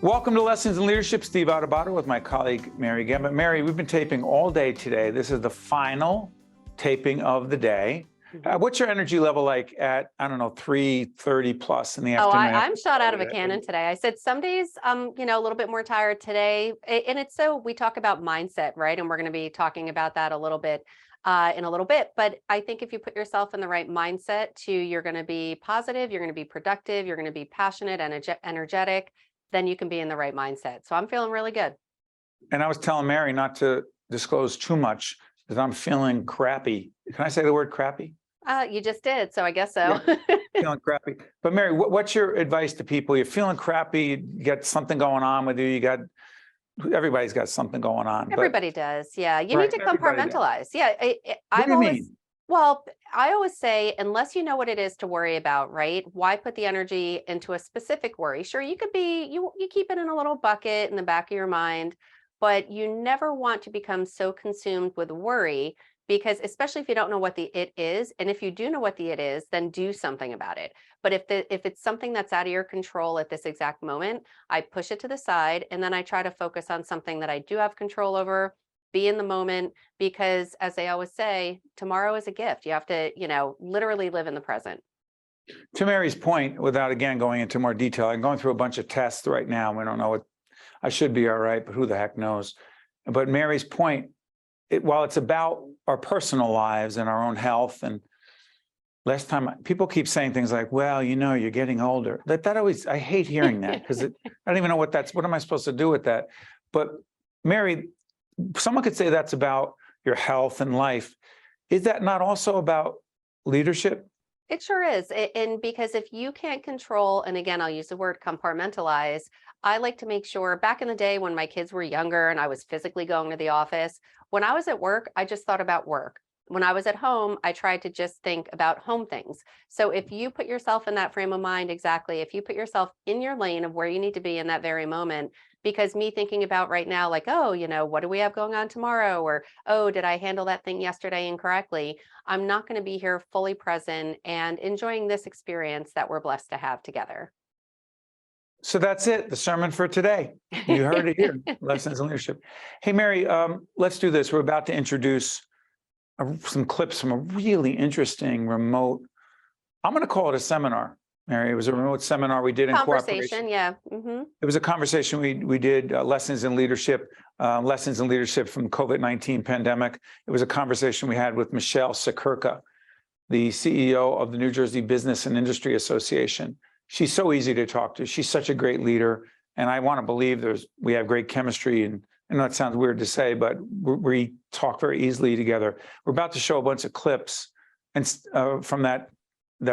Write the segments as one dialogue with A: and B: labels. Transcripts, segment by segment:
A: Welcome to Lessons in Leadership. Steve Adubato with my colleague, Mary Gamba. Mary, we've been taping all day today. This is the final taping of the day. What's your energy level like at, I don't know, 3:30 plus in the afternoon?
B: I'm shot out of a cannon today. I said some days, a little bit more tired today. And it's so we talk about mindset, right? And we're going to be talking about that a little bit in a little bit. But I think if you put yourself in the right mindset you're going to be positive, you're going to be productive, you're going to be passionate and energetic, then you can be in the right mindset. So I'm feeling really good.
A: And I was telling Mary not to disclose too much because I'm feeling crappy. Can I say the word crappy?
B: You just did, so I guess so.
A: Yeah. Feeling crappy. But Mary, what's your advice to people? You're feeling crappy, you got something going on with you, everybody's got something going on.
B: Everybody does, yeah. You need to compartmentalize. Yeah,
A: What do you mean?
B: Well, I always say, unless you know what it is to worry about, right? Why put the energy into a specific worry? Sure, you could be, you keep it in a little bucket in the back of your mind, but you never want to become so consumed with worry, because especially if you don't know what the it is, and if you do know what the it is, then do something about it. But if it's something that's out of your control at this exact moment, I push it to the side, and then I try to focus on something that I do have control over, be in the moment, because as they always say, tomorrow is a gift. You have to, literally live in the present.
A: To Mary's point, without again going into more detail, I'm going through a bunch of tests right now. We don't know what I should be all right, but who the heck knows? But Mary's point, while it's about our personal lives and our own health, and last time people keep saying things like, well, you're getting older. That always, I hate hearing that because I don't even know what am I supposed to do with that? But Mary, someone could say that's about your health and life. Is that not also about leadership?
B: It sure is. And because if you can't control, and again, I'll use the word compartmentalize, I like to make sure back in the day when my kids were younger and I was physically going to the office, when I was at work, I just thought about work. When I was at home, I tried to just think about home things. So if you put yourself in that frame of mind, exactly, if you put yourself in your lane of where you need to be in that very moment, because me thinking about right now, like, oh, what do we have going on tomorrow? Or, oh, did I handle that thing yesterday incorrectly? I'm not going to be here fully present and enjoying this experience that we're blessed to have together.
A: So that's it, the sermon for today. You heard it here, Lessons in Leadership. Hey, Mary, let's do this. We're about to introduce some clips from a really interesting remote, I'm going to call it a seminar, Mary. It was a remote seminar we did in cooperation.
B: Yeah.
A: It was a conversation we did, Lessons in Leadership from the COVID-19 pandemic. It was a conversation we had with Michele Siekerka, the CEO of the New Jersey Business and Industry Association. She's so easy to talk to. She's such a great leader. And I want to believe we have great chemistry. And I know that sounds weird to say, but we talk very easily together. We're about to show a bunch of clips and from that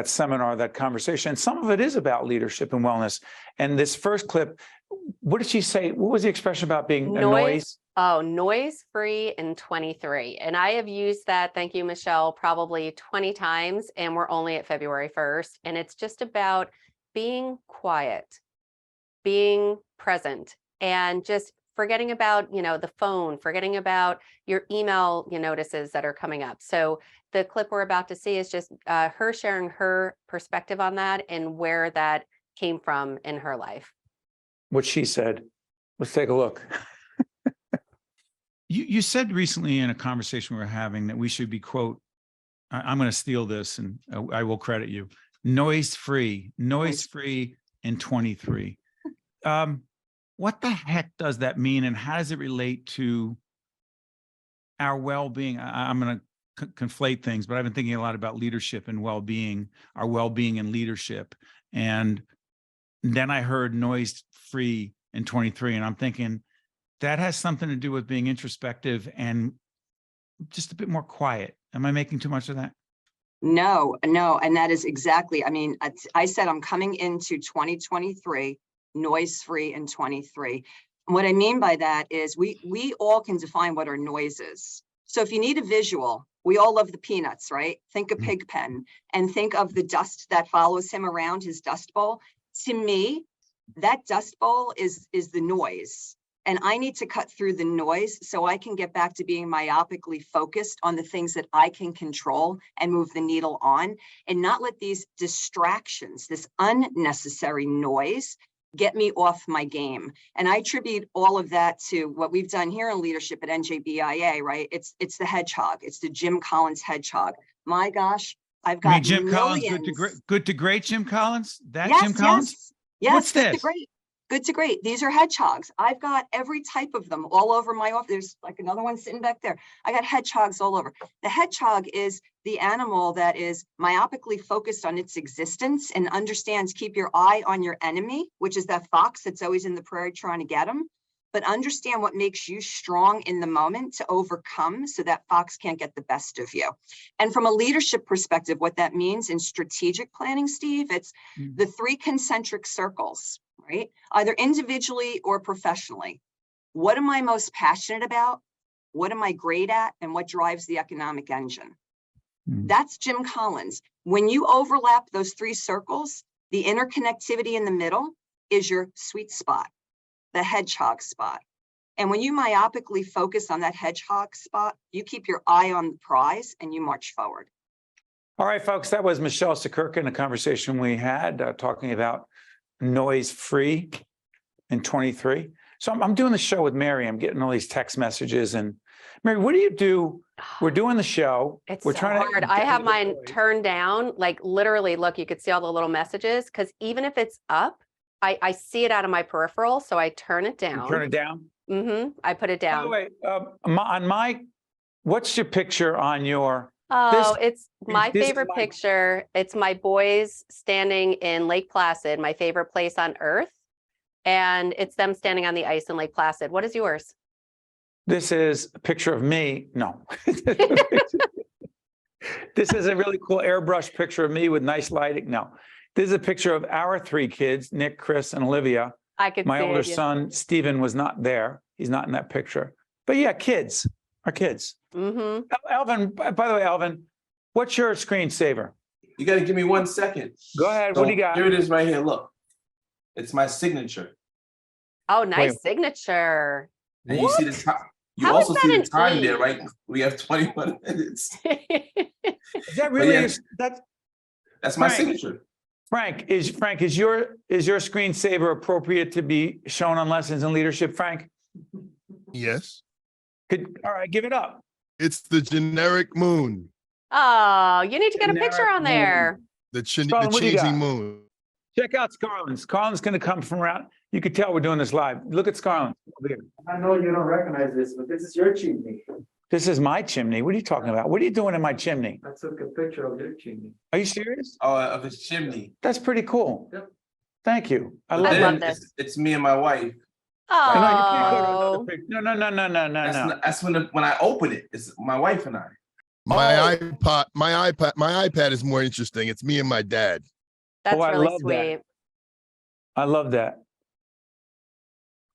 A: seminar, that conversation. And some of it is about leadership and wellness. And this first clip, what did she say? What was the expression about being a noise?
B: Oh, noise-free in 23. And I have used that, thank you, Michelle, probably 20 times. And we're only at February 1st. And it's just about being quiet, being present, and just forgetting about, the phone, forgetting about your email notices that are coming up. So the clip we're about to see is just her sharing her perspective on that and where that came from in her life.
A: What she said. Let's take a look.
C: You said recently in a conversation we were having that we should be, quote, I'm going to steal this and I will credit you, noise-free in 23. What the heck does that mean, and how does it relate to our well-being? I'm going to conflate things, but I've been thinking a lot about leadership and well-being, our well-being and leadership. And then I heard noise-free in 23, and I'm thinking that has something to do with being introspective and just a bit more quiet. Am I making too much of that?
D: No. And that is exactly, I said I'm coming into 2023 noise-free in 23. And what I mean by that is we all can define what our noise is. So if you need a visual, we all love the Peanuts, right? Think of Pigpen and think of the dust that follows him around his dust bowl. To me, that dust bowl is the noise. And I need to cut through the noise so I can get back to being myopically focused on the things that I can control and move the needle on, and not let these distractions, this unnecessary noise, get me off my game. And I attribute all of that to what we've done here in leadership at NJBIA, right? It's the hedgehog. It's the Jim Collins hedgehog. My gosh, I've
C: I mean,
D: got
C: Jim Collins,
D: millions.
C: good to great Jim Collins? That
D: Yes,
C: Jim Collins?
D: yes, yes,
C: What's
D: good to
C: this?
D: great. Good to great. These are hedgehogs. I've got every type of them all over my office. There's like another one sitting back there. I got hedgehogs all over. The hedgehog is the animal that is myopically focused on its existence and understands keep your eye on your enemy, which is that fox that's always in the prairie trying to get them. But understand what makes you strong in the moment to overcome so that fox can't get the best of you. And from a leadership perspective, what that means in strategic planning, Steve, it's the 3 concentric circles, right? Either individually or professionally. What am I most passionate about? What am I great at? And what drives the economic engine? That's Jim Collins. When you overlap those 3 circles, the interconnectivity in the middle is your sweet spot, the hedgehog spot. And when you myopically focus on that hedgehog spot, you keep your eye on the prize and you march forward.
A: All right, folks, that was Michele Siekerka in a conversation we had talking about noise free in 23. So I'm doing the show with Mary. I'm getting all these text messages. And Mary, what do you do? We're doing the show.
B: It's
A: We're
B: so
A: trying
B: hard.
A: to
B: I have mine turned down, like literally, look, you could see all the little messages because even if it's up, I see it out of my peripheral. So I turn it down.
A: turn it down.
B: I put it
A: By
B: down.
A: the way, what's your picture on your?
B: Oh, it's my
A: this is
B: favorite
A: my-
B: picture. It's my boys standing in Lake Placid, my favorite place on earth. And it's them standing on the ice in Lake Placid. What is yours?
A: This is a picture of me. No. This is a really cool airbrush picture of me with nice lighting. No, this is a picture of our 3 kids, Nick, Chris, and Olivia.
B: I could
A: My
B: see
A: older
B: it, yeah.
A: son, Stephen, was not there. He's not in that picture. But yeah, kids are kids. Alvin, by the way, Alvin, what's your screensaver?
E: You got to give me 1 second.
A: Go ahead. What do you got?
E: Here it is right here. Look, it's my signature.
B: Oh, nice
A: Wait.
B: signature.
E: And you see the time. You
B: How is
E: also
B: that
E: see the
B: an
E: time there,
B: E?
E: right? We have 21 minutes.
A: Is that really
E: yeah. That's my
A: Frank.
E: signature.
A: Frank, is your screensaver appropriate to be shown on Lessons in Leadership, Frank?
F: Yes,
A: All right, give it up.
F: it's the generic moon,
B: Oh, you need to get a picture
A: Generic
B: on there.
F: the
A: Scarlett, what do you got?
F: changing moon.
A: Check out Scarlin's. Scarlin's going to come from around. You can tell we're doing this live. Look at Scarlin. Over here.
G: I know you don't recognize this, but this is your chimney.
A: This is my chimney. What are you talking about? What are you doing in my chimney?
G: I took a picture of your chimney.
A: Are you serious?
E: Oh, of his chimney.
A: That's pretty cool.
G: Yep.
A: Thank you. I
E: But
A: love
E: then
B: love
A: that.
B: this.
E: It's me and my wife.
A: No, you can't go to
B: Oh,
A: another picture. No.
E: That's when I open it. It's my wife and I.
F: My iPad is more interesting. It's me and my dad.
B: that's
A: Oh, I
B: really
A: love that.
B: sweet.
A: I love that.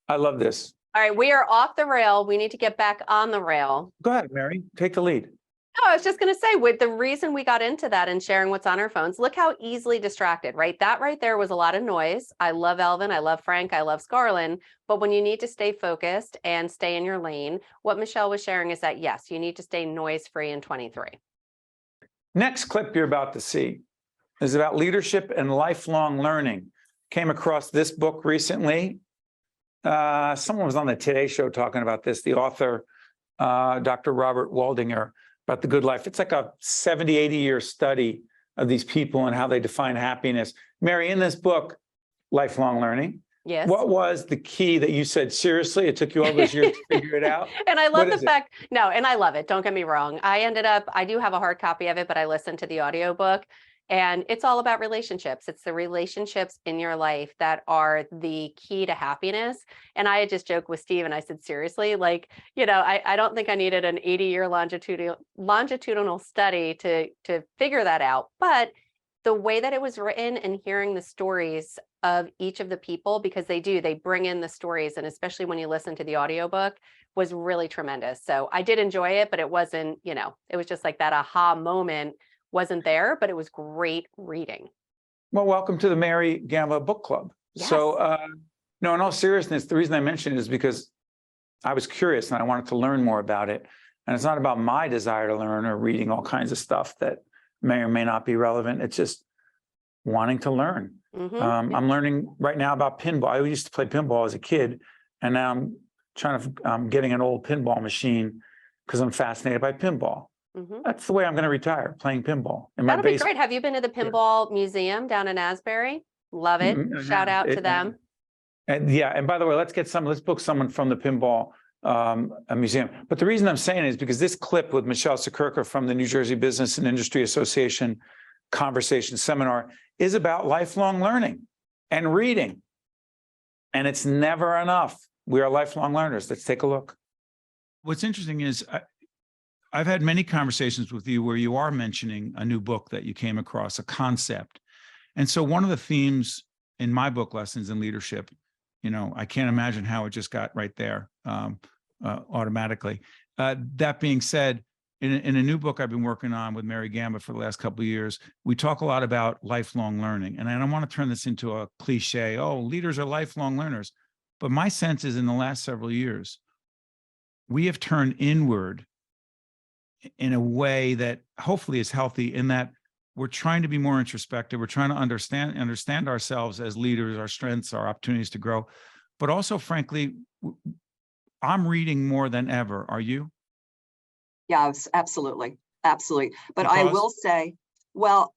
A: I love this.
B: All right, we are off the rail. We need to get back on the rail.
A: Go ahead, Mary. Take the lead.
B: No, I was just going to say, with the reason we got into that and sharing what's on our phones, look how easily distracted, right? That right there was a lot of noise. I love Elvin. I love Frank. I love Scarlin. But when you need to stay focused and stay in your lane, what Michele was sharing is that, yes, you need to stay noise free in 23.
A: Next clip you're about to see is about leadership and lifelong learning. Came across this book recently. Someone was on the Today Show talking about this, the author, Dr. Robert Waldinger, about the good life. It's like a 70, 80-year study of these people and how they define happiness. Mary, in this book, Lifelong Learning,
B: Yes.
A: what was the key that you said, seriously, it took you all those years to figure it out?
B: And I love
A: What
B: the
A: is it?
B: fact, no, and I love it. Don't get me wrong. I do have a hard copy of it, but I listened to the audiobook. And it's all about relationships. It's the relationships in your life that are the key to happiness. And I had just joked with Steve and I said, seriously, like, I don't think I needed an 80-year longitudinal study to figure that out. But the way that it was written and hearing the stories of each of the people, because they bring in the stories. And especially when you listen to the audiobook, was really tremendous. So I did enjoy it, but it wasn't, it was just like that aha moment wasn't there, but it was great reading.
A: Well, welcome to the Mary Gamba Book Club.
B: Yes.
A: So, no, in all seriousness, the reason I mentioned it is because I was curious and I wanted to learn more about it. And it's not about my desire to learn or reading all kinds of stuff that may or may not be relevant. It's just wanting to learn.
B: Mhm.
A: I'm learning right now about pinball. I used to play pinball as a kid, and now I'm trying to, I'm getting an old pinball machine because I'm fascinated by pinball.
B: Mhm.
A: That's the way I'm going to retire, playing pinball in my
B: That'll be
A: basement.
B: great. Have you been to the Pinball Museum down in Asbury? Love it.
A: I
B: Shout
A: have.
B: out to them.
A: And yeah, and by the way, let's book someone from the pinball a museum. But the reason I'm saying it is because this clip with Michele Siekerka from the New Jersey Business and Industry Association conversation seminar is about lifelong learning and reading. And it's never enough. We are lifelong learners. Let's take a look.
C: What's interesting is I've had many conversations with you where you are mentioning a new book that you came across, a concept. And so one of the themes in my book, Lessons in Leadership, you know, I can't imagine how it just got right there automatically. That being said, in a new book I've been working on with Mary Gamba for the last couple of years, we talk a lot about lifelong learning. And I don't want to turn this into a cliche, oh, leaders are lifelong learners. But my sense is in the last several years, we have turned inward in a way that hopefully is healthy, in that we're trying to be more introspective. We're trying to understand ourselves as leaders, our strengths, our opportunities to grow. But also, frankly, I'm reading more than ever. Are you?
D: Yeah, absolutely. Absolutely. But I
C: Because?
D: will say, well,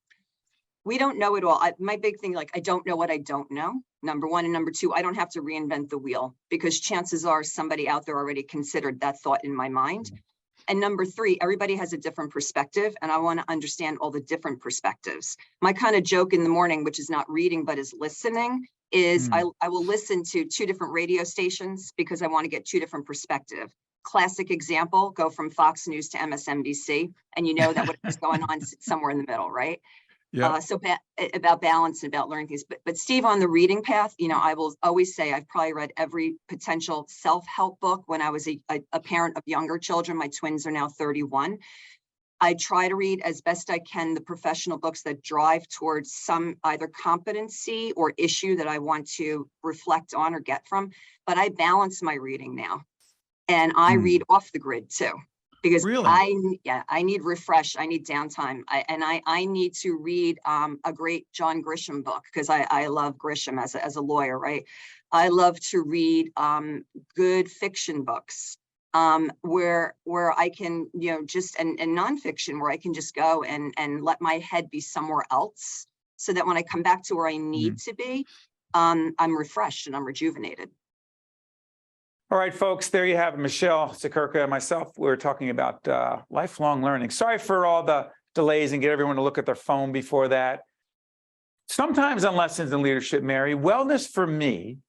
D: we don't know it all. My big thing, like, I don't know what I don't know. Number one. And number two, I don't have to reinvent the wheel, because chances are somebody out there already considered that thought in my mind. And number three, everybody has a different perspective, and I want to understand all the different perspectives. My kind of joke in the morning, which is not reading, but is listening, is I will listen to 2 different radio stations because I want to get 2 different perspectives. Classic example, go from Fox News to MSNBC, and you know that what's going on somewhere in the middle, right?
C: Yeah.
D: So about balance and about learning things. But Steve, on the reading path, you know, I will always say I've probably read every potential self-help book when I was a parent of younger children. My twins are now 31. I try to read as best I can the professional books that drive towards some either competency or issue that I want to reflect on or get from. But I balance my reading now, and I read off the grid too. Because
C: Really?
D: I need refresh. I need downtime. I need to read a great John Grisham book, because I love Grisham as a lawyer, right? I love to read good fiction books where I can, you know, just and nonfiction where I can just go and let my head be somewhere else, so that when I come back to where I need to be, I'm refreshed and I'm rejuvenated.
A: All right, folks, there you have it. Michele Siekerka and myself, we're talking about lifelong learning. Sorry for all the delays and get everyone to look at their phone before that. Sometimes on Lessons in Leadership, Mary, wellness for me,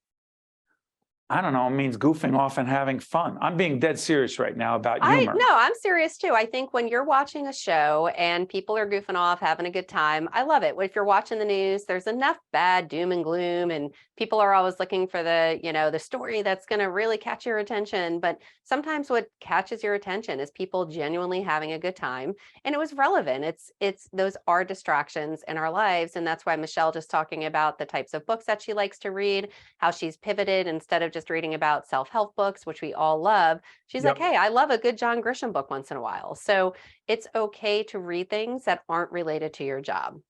A: I don't know, it means goofing off and having fun. I'm being dead serious right now about humor.
B: No, I'm serious too. I think when you're watching a show and people are goofing off, having a good time, I love it. If you're watching the news, there's enough bad doom and gloom, and people are always looking for the, you know, the story that's going to really catch your attention. But sometimes what catches your attention is people genuinely having a good time, and it was relevant. Those are distractions in our lives. And that's why Michele just talking about the types of books that she likes to read, how she's pivoted instead of just reading about self-help books, which we all love. She's like, hey, I love a good John Grisham book once in a while. So it's okay to read things that aren't related to your job.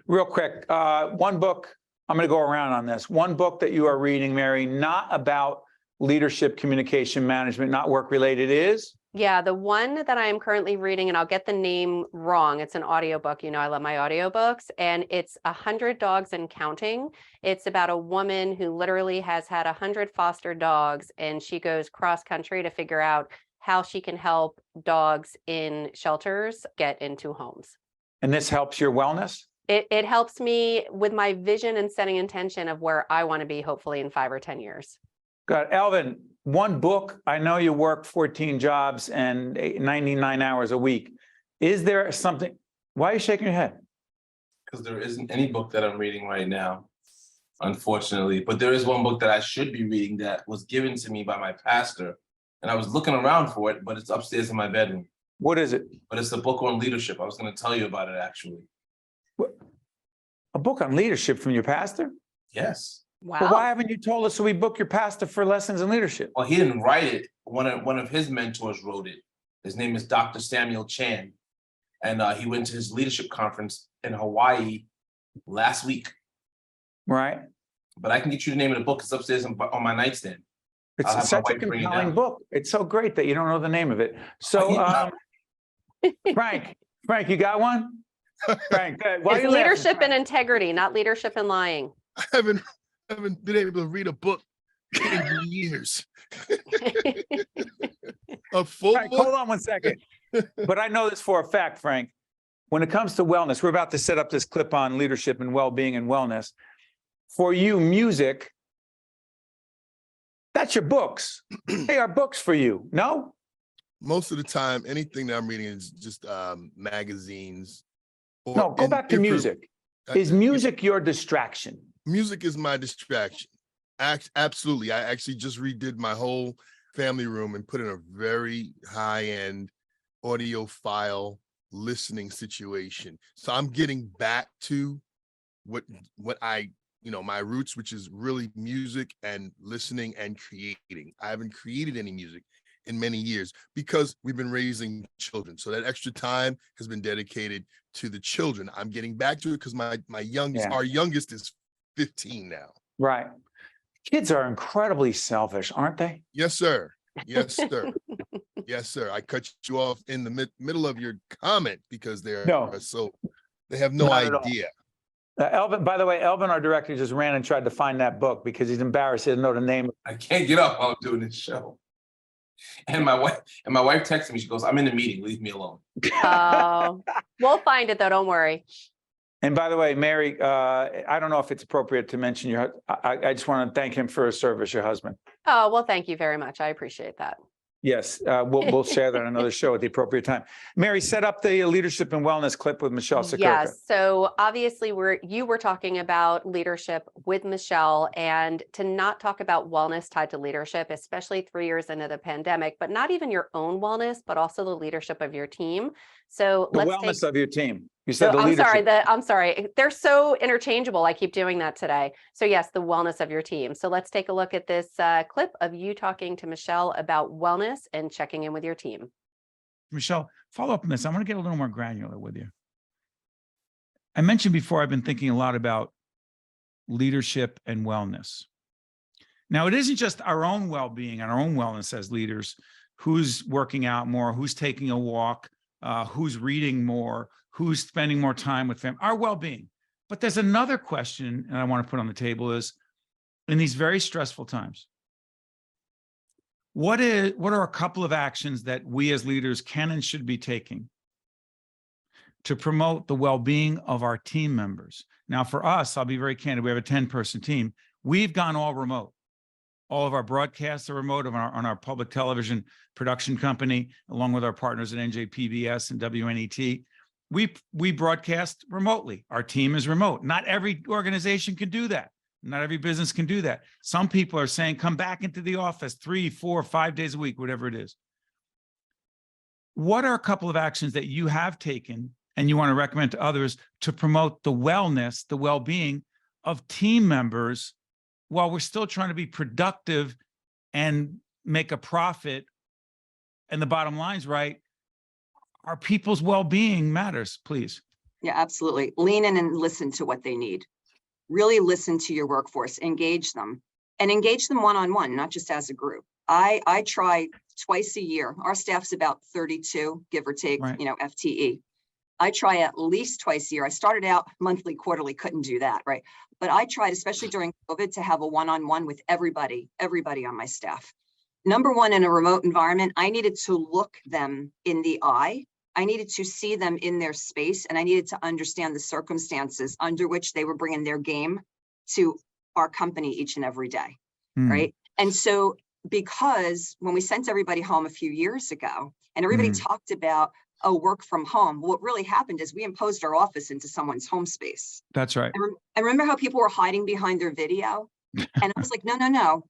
A: Real quick, one book, I'm going to go around on this. One book that you are reading, Mary, not about leadership, communication, management, not work related, is?
B: Yeah, the one that I am currently reading, and I'll get the name wrong. It's an audiobook. You know, I love my audiobooks, and it's 100 Dogs and Counting. It's about a woman who literally has had 100 foster dogs, and she goes cross country to figure out how she can help dogs in shelters get into homes.
A: And this helps your wellness?
B: It helps me with my vision and setting intention of where I want to be, hopefully in 5 or 10 years.
A: Got it. Elvin, one book, I know you work 14 jobs and 99 hours a week. Is there something, why are you shaking your head?
E: Because there isn't any book that I'm reading right now, unfortunately. But there is one book that I should be reading that was given to me by my pastor. And I was looking around for it, but it's upstairs in my bedroom.
A: What is it?
E: But it's a book on leadership. I was going to tell you about it, actually.
A: A book on leadership from your pastor?
E: Yes.
B: Wow.
A: Well, why haven't you told us so we book your pastor for Lessons in Leadership?
E: Well, he didn't write it. One of his mentors wrote it. His name is Dr. Samuel Chan. And he went to his leadership conference in Hawaii last week,
A: right?
E: but I can get you the name of the book. It's upstairs on my nightstand. I'll have
A: It's
E: my
A: such a
E: wife bring it
A: compelling
E: down.
A: book. It's so great that you don't know the name of it. So, Frank, you got one? Frank, why are
B: It's
A: you laughing,
B: leadership and
A: Frank?
B: integrity, not leadership and lying.
F: I haven't been able to read a book in years. A full
A: Frank,
F: book.
A: hold on one second. But I know this for a fact, Frank. When it comes to wellness, we're about to set up this clip on leadership and well-being and wellness. For you, music, that's your books. They are books for you, no?
F: Most of the time, anything that I'm reading is just magazines. or
A: No, go back to music. Is music your distraction?
F: Music is my distraction. Absolutely. I actually just redid my whole family room and put in a very high-end audiophile listening situation. So I'm getting back to what I, my roots, which is really music and listening and creating. I haven't created any music in many years because we've been raising children. So that extra time has been dedicated to the children. I'm getting back to it because my youngest,
A: Yeah.
F: our youngest is 15 now.
A: Right. Kids are incredibly selfish, aren't they?
F: Yes, sir. Yes, sir. Yes, sir. I cut you off in the middle of your comment because they have no
A: Not at all.
F: idea.
A: Elvin, by the way, Elvin, our director, just ran and tried to find that book because he's embarrassed. He doesn't know the name.
E: I can't get up while I'm doing this show. And my wife texted me. She goes, "I'm in the meeting. Leave me alone."
B: Oh, we'll find it though. Don't worry.
A: And by the way, Mary, I don't know if it's appropriate to mention I just want to thank him for his service, your husband.
B: Oh, well, thank you very much. I appreciate that.
A: Yes, we'll share that on another show at the appropriate time. Mary, set up the leadership and wellness clip with Michele Siekerka.
B: Yes. So obviously you were talking about leadership with Michele, and to not talk about wellness tied to leadership, especially 3 years into the pandemic, but not even your own wellness, but also the leadership of your team. So
A: The wellness of your team. You said the
B: I'm
A: leadership.
B: I'm sorry. They're so interchangeable. I keep doing that today. So yes, the wellness of your team. So let's take a look at this clip of you talking to Michele about wellness and checking in with your team.
C: Michele, follow up on this. I want to get a little more granular with you. I mentioned before, I've been thinking a lot about leadership and wellness. Now, it isn't just our own well-being and our own wellness as leaders, who's working out more, who's taking a walk, who's reading more, who's spending more time with family, our well-being. But there's another question, and I want to put on the table is, in these very stressful times, what are a couple of actions that we as leaders can and should be taking to promote the well-being of our team members? Now, for us, I'll be very candid, we have a 10-person team. We've gone all remote. All of our broadcasts are remote on our public television production company, along with our partners at NJBIA and WNET. We broadcast remotely. Our team is remote. Not every organization can do that. Not every business can do that. Some people are saying, come back into the office 3, 4, 5 days a week, whatever it is. What are a couple of actions that you have taken and you want to recommend to others to promote the wellness, the well-being of team members while we're still trying to be productive and make a profit? And the bottom line's right. Our people's well-being matters, please.
D: Yeah, absolutely. Lean in and listen to what they need. Really listen to your workforce, engage them, and engage them one-on-one, not just as a group. I try twice a year. Our staff's about 32, give or take,
C: Right.
D: FTE. I try at least twice a year. I started out monthly, quarterly, couldn't do that, right? But I tried, especially during COVID, to have a one-on-one with everybody on my staff. Number one, in a remote environment, I needed to look them in the eye. I needed to see them in their space, and I needed to understand the circumstances under which they were bringing their game to our company each and every day, right? And so, because when we sent everybody home a few years ago, and everybody talked about, oh, work from home, what really happened is we imposed our office into someone's home space.
C: That's right.
D: I remember how people were hiding behind their video, and I was like, no.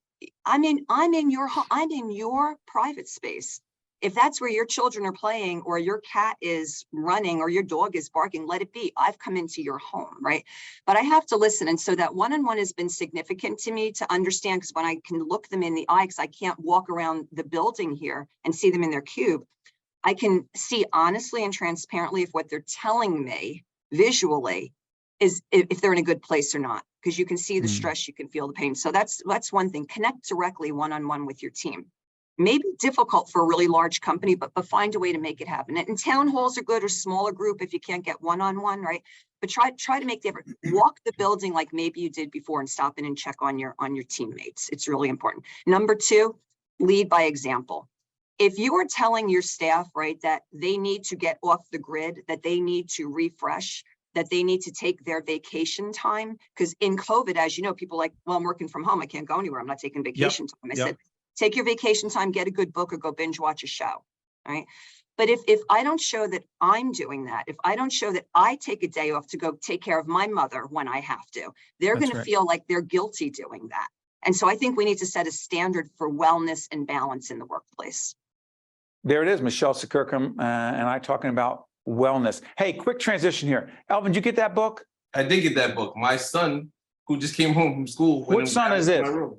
D: I'm in your private space. If that's where your children are playing, or your cat is running, or your dog is barking, let it be. I've come into your home, right? But I have to listen. And so that one-on-one has been significant to me to understand, because when I can look them in the eye, because I can't walk around the building here and see them in their cube, I can see honestly and transparently if what they're telling me visually is if they're in a good place or not, because you can see the
C: Hmm.
D: stress, you can feel the pain. So that's one thing. Connect directly one-on-one with your team. Maybe difficult for a really large company, but find a way to make it happen. And town halls are good, or smaller group if you can't get one-on-one, right? But try to make the effort. Walk the building like maybe you did before, and stop in and check on your teammates. It's really important. Number two, lead by example. If you are telling your staff, right, that they need to get off the grid, that they need to refresh, that they need to take their vacation time, because in COVID, as you know, people are like, well, I'm working from home, I can't go anywhere, I'm not taking vacation time. I said, take your vacation time, get a good book, or go binge watch a show, right? But if I don't show that I'm doing that, if I don't show that I take a day off to go take care of my mother when I have to, they're
C: That's
D: going to
C: right.
D: feel like they're guilty doing that. And so I think we need to set a standard for wellness and balance in the workplace.
A: There it is, Michele Siekerka and I talking about wellness. Hey, quick transition here. Elvin, did you get that book?
E: I did get that book. My son, who just came home from school. went
A: Which
E: and
A: son
E: grabbed
A: is
E: it from
A: this?
E: my room.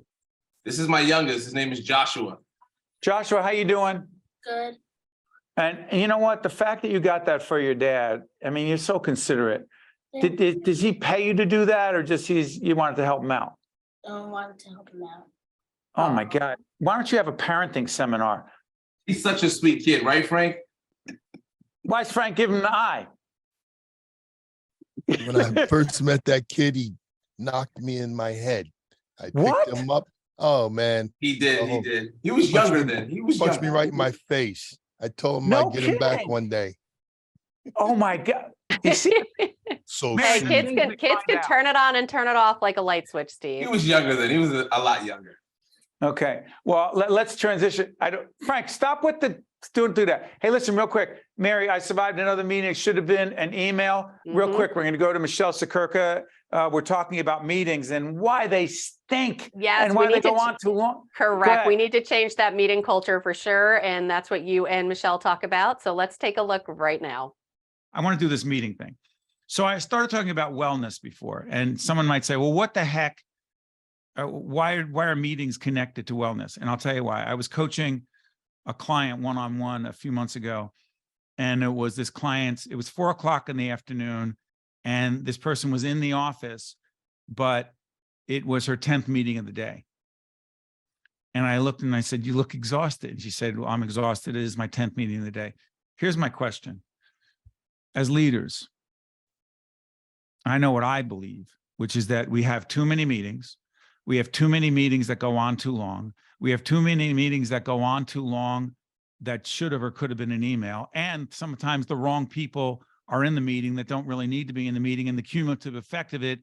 E: This is my youngest. His name is Joshua.
A: Joshua, how you doing?
H: Good.
A: And you know what? The fact that you got that for your dad, I mean, you're so considerate.
H: Yeah.
A: Does he pay you to do that, or just you wanted to help him out?
H: I wanted to help him out.
A: Oh my God. Why don't you have a parenting seminar?
E: He's such a sweet kid, right, Frank?
A: Why is Frank giving him the eye?
F: When I first met that kid, he knocked me in my head. I
A: What?
F: picked him up. Oh man,
E: He did. He
F: Oh.
E: did. He was
F: Punch
E: younger
F: me-
E: then. He was
F: punched me
E: younger.
F: right in my face. I told him
A: No
F: I'd get him back
A: kidding.
F: one day.
A: Oh my God. You see,
F: So
B: Hey,
A: Soon
B: kids
A: as
B: can
A: we find out.
B: turn it on and turn it off like a light switch,
E: He
B: Steve.
E: was younger then. He was a lot younger.
A: okay. Well, let's transition. Frank, stop with the don't do that. Hey, listen, real quick. Mary, I survived another meeting. It should have been an email. Real
B: Mhm.
A: quick, we're going to go to Michele Siekerka. We're talking about meetings and why they stink
B: Yes,
A: and
B: we
A: why they
B: need to
A: go on too long.
B: Correct. We
A: ahead.
B: need to change that meeting culture for sure. And that's what you and Michele talk about. So let's take a look right now.
C: I want to do this meeting thing. So I started talking about wellness before, and someone might say, well, what the heck? Why are meetings connected to wellness? And I'll tell you why. I was coaching a client one-on-one a few months ago, and it was this client, it was 4:00 in the afternoon, and this person was in the office, but it was her 10th meeting of the day. And I looked and I said, you look exhausted. And she said, well, I'm exhausted. It is my 10th meeting of the day. Here's my question. As leaders, I know what I believe, which is that we have too many meetings. We have too many meetings that go on too long. We have too many meetings that go on too long that should have or could have been an email. And sometimes the wrong people are in the meeting that don't really need to be in the meeting. And the cumulative effect of it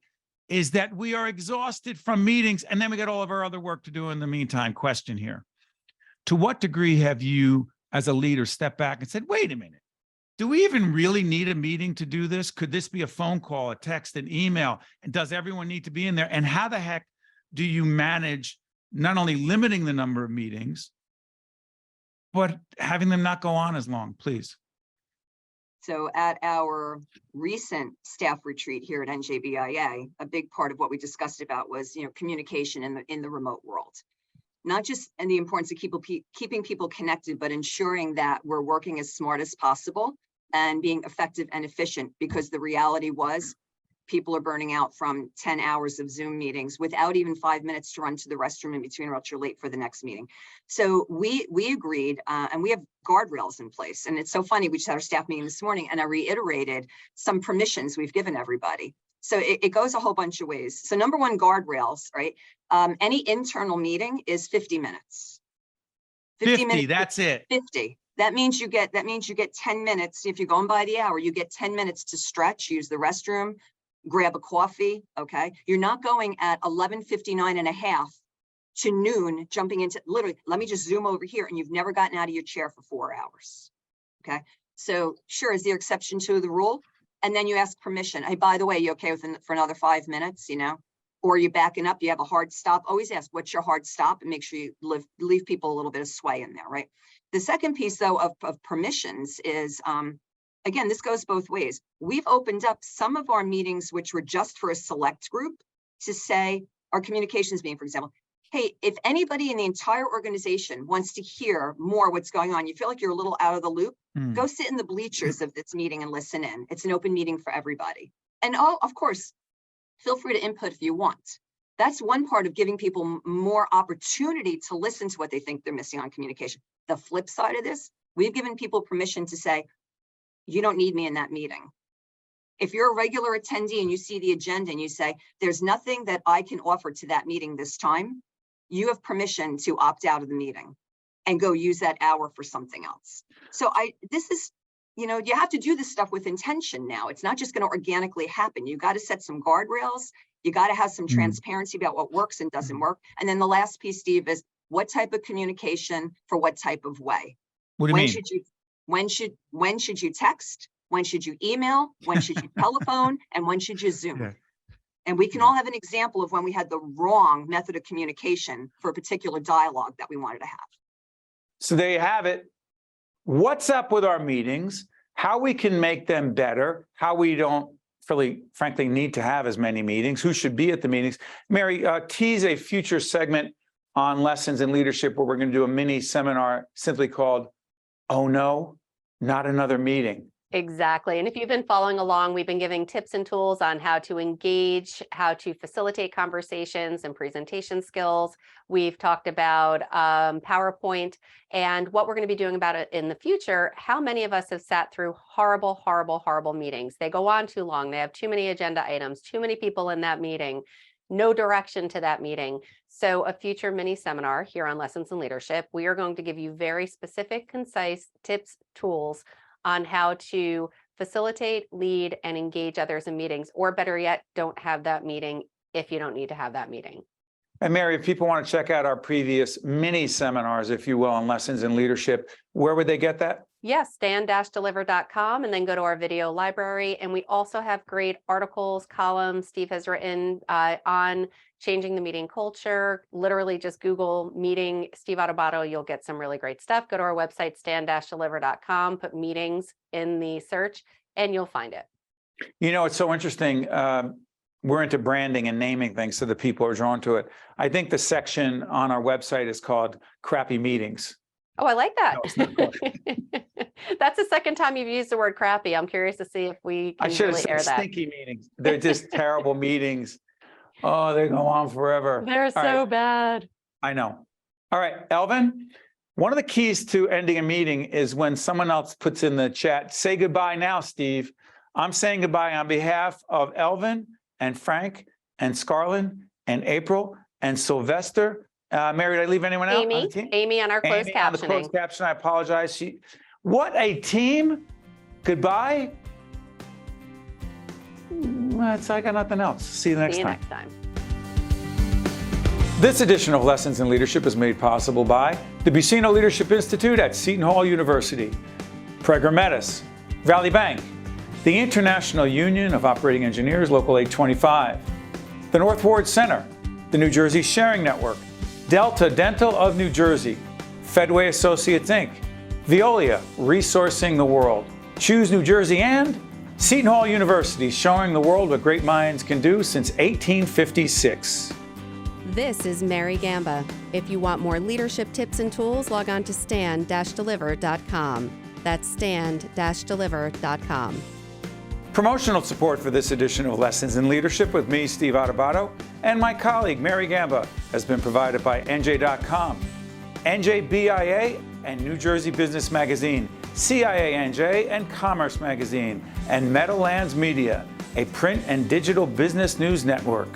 C: is that we are exhausted from meetings, and then we got all of our other work to do in the meantime. Question here. To what degree have you, as a leader, stepped back and said, wait a minute, do we even really need a meeting to do this? Could this be a phone call, a text, an email? And does everyone need to be in there? And how the heck do you manage not only limiting the number of meetings, but having them not go on as long, please?
D: So at our recent staff retreat here at NJBIA, a big part of what we discussed about was, communication in the remote world. Not just and the importance of keeping people connected, but ensuring that we're working as smart as possible and being effective and efficient, because the reality was people are burning out from 10 hours of Zoom meetings without even 5 minutes to run to the restroom in between, or else you're late for the next meeting. So we agreed, and we have guardrails in place. And it's so funny, we just had our staff meeting this morning, and I reiterated some permissions we've given everybody. So it goes a whole bunch of ways. So number one, guardrails, right? Any internal meeting is 50 minutes.
C: 50,
D: minutes.
C: that's it.
D: 50. That means you get 10 minutes. If you're going by the hour, you get 10 minutes to stretch, use the restroom, grab a coffee. Okay. You're not going at 11:59 and a half to noon, jumping into literally, let me just zoom over here, and you've never gotten out of your chair for 4 hours. Okay. So sure, is there exception to the rule? And then you ask permission. Hey, by the way, you okay for another 5 minutes, or you're backing up, you have a hard stop. Always ask, what's your hard stop? And make sure you leave people a little bit of sway in there, right? The second piece, though, of permissions is, again, this goes both ways. We've opened up some of our meetings, which were just for a select group, to say, our communications meeting, for example, hey, if anybody in the entire organization wants to hear more what's going on, you feel like you're a little out of the loop, go sit in the bleachers of this meeting and listen in. It's an open meeting for everybody. And oh, of course, feel free to input if you want. That's one part of giving people more opportunity to listen to what they think they're missing on communication. The flip side of this, we've given people permission to say, you don't need me in that meeting. If you're a regular attendee and you see the agenda and you say, there's nothing that I can offer to that meeting this time, you have permission to opt out of the meeting and go use that hour for something else. So this is, you know, you have to do this stuff with intention now. It's not just going to organically happen. You got to set some guardrails. You got to have some transparency about what works and doesn't work. And then the last piece, Steve, is what type of communication for what type of way.
C: What do you mean?
D: When should you text? When should you email? When should you telephone? And when should you Zoom?
C: Yeah.
D: And we can all have an example of when we had the wrong method of communication for a particular dialogue that we wanted to have.
A: So there you have it. What's up with our meetings, how we can make them better, how we don't really, frankly, need to have as many meetings, who should be at the meetings. Mary, tease a future segment on lessons in leadership where we're going to do a mini seminar simply called, "Oh no, not another meeting."
B: Exactly. And if you've been following along, we've been giving tips and tools on how to engage, how to facilitate conversations and presentation skills. We've talked about PowerPoint and what we're going to be doing about it in the future. How many of us have sat through horrible, horrible, horrible meetings? They go on too long. They have too many agenda items, too many people in that meeting, no direction to that meeting. So a future mini seminar here on Lessons in Leadership, we are going to give you very specific, concise tips, tools on how to facilitate, lead, and engage others in meetings, or better yet, don't have that meeting if you don't need to have that meeting.
A: And Mary, if people want to check out our previous mini seminars, if you will, on lessons in leadership, where would they get that?
B: Yes, stand-deliver.com, and then go to our video library. And we also have great articles, columns Steve has written on changing the meeting culture. Literally just Google meeting Steve Adubato, you'll get some really great stuff. Go to our website, stand-deliver.com, put meetings in the search, and you'll find it.
A: You know, it's so interesting. We're into branding and naming things so that people are drawn to it. I think the section on our website is called Crappy Meetings.
B: Oh, I like that.
A: No, it's not called.
B: That's the second time you've used the word crappy. I'm curious to see if we
A: I
B: can
A: should have
B: really air
A: said
B: that.
A: stinky meetings. They're just terrible meetings. Oh, they go on forever.
B: They're
A: All
B: so
A: right.
B: bad.
A: I know. All right, Elvin, one of the keys to ending a meeting is when someone else puts in the chat, say goodbye now, Steve. I'm saying goodbye on behalf of Elvin and Frank and Scarlett and April and Sylvester. Mary, did I leave anyone out on the team?
B: Amy on our closed
A: Amy on the
B: captioning.
A: closed caption, I apologize. What a team. Goodbye. I got nothing else. See you next
B: See you
A: time.
B: next time.
A: This edition of Lessons in Leadership is made possible by the Buccino Leadership Institute at Seton Hall University, Prager Metis, Valley Bank, the International Union of Operating Engineers, Local 825, the North Ward Center, the New Jersey Sharing Network, Delta Dental of New Jersey, Fedway Associates Inc., Veolia, Resourcing the World, Choose New Jersey, and Seton Hall University, showing the world what great minds can do since 1856.
B: This is Mary Gamba. If you want more leadership tips and tools, log on to stand-deliver.com. That's stand-deliver.com.
A: Promotional support for this edition of Lessons in Leadership with me, Steve Adubato, and my colleague, Mary Gamba, has been provided by NJ.com, NJBIA, and New Jersey Business Magazine, CIANJ, and Commerce Magazine, and Meadowlands Media, a print and digital business news network.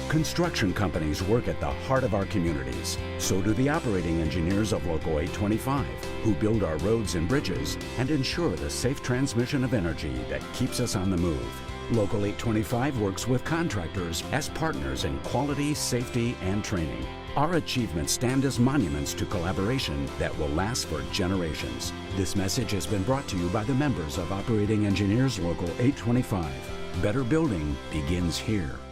I: Construction companies work at the heart of our communities. So do the operating engineers of Local 825, who build our roads and bridges and ensure the safe transmission of energy that keeps us on the move. Local 825 works with contractors as partners in quality, safety, and training. Our achievements stand as monuments to collaboration that will last for generations. This message has been brought to you by the members of Operating Engineers Local 825. Better building begins here.